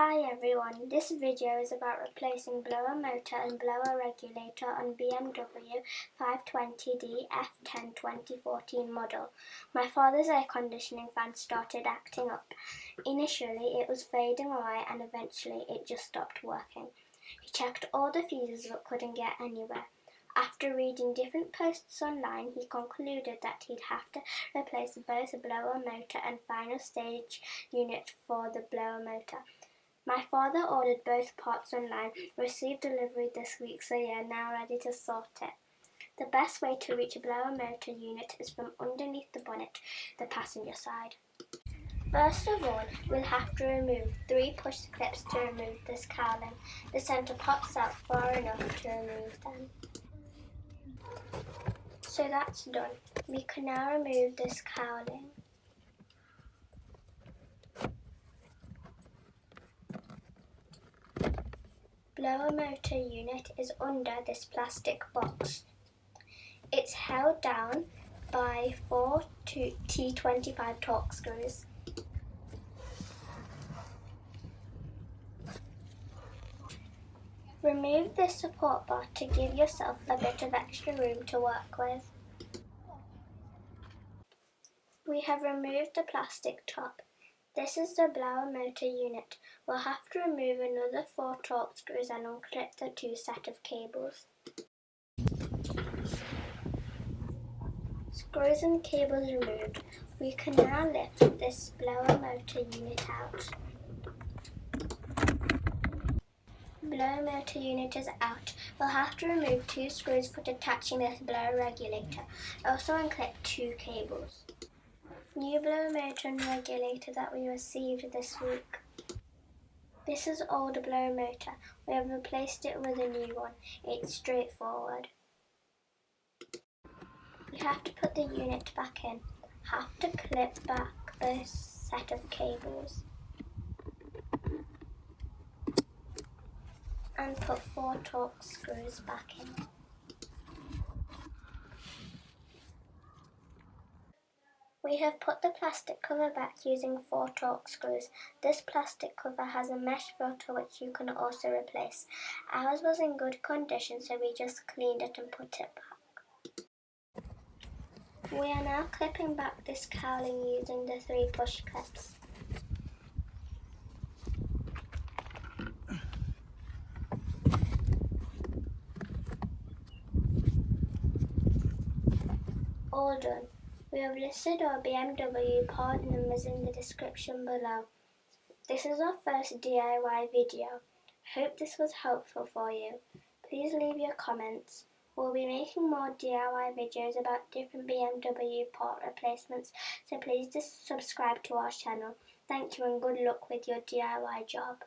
Hi everyone, this video is about replacing blower motor and blower regulator on BMW 520D F10 2014 model. My father's air conditioning fan started acting up. Initially it was fading away and eventually it just stopped working. He checked all the fuses but couldn't get anywhere. After reading different posts online, he concluded that he'd have to replace both the blower motor and final stage unit for the blower motor. My father ordered both parts online, received delivery this week, so yeah, now ready to sort it. The best way to reach a blower motor unit is from underneath the bonnet, the passenger side. First of all, we'll have to remove 3 push clips to remove this cowling. The centre pops out far enough to remove them. So that's done. We can now remove this cowling. Blower motor unit is under this plastic box. It's held down by 4 T25 Torx screws. Remove this support bar to give yourself a bit of extra room to work with. We have removed the plastic top. This is the blower motor unit. We'll have to remove another 4 Torx screws and unclip the 2 set of cables. Screws and cables removed, we can now lift this blower motor unit out. Blower motor unit is out. We'll have to remove 2 screws for detaching this blower regulator. Also unclip 2 cables. New blower motor and regulator that we received this week. This is old blower motor. We have replaced it with a new one. It's straightforward. You have to put the unit back in. Have to clip back this set of cables. And put 4 Torx screws back in. We have put the plastic cover back using 4 Torx screws. This plastic cover has a mesh filter which you can also replace. Ours was in good condition, so we just cleaned it and put it back. We are now clipping back this cowling using the 3 push clips. All done. We have listed our BMW part numbers in the description below. This is our first DIY video. Hope this was helpful for you. Please leave your comments. We'll be making more DIY videos about different BMW part replacements, so please just subscribe to our channel. Thank you and good luck with your DIY job.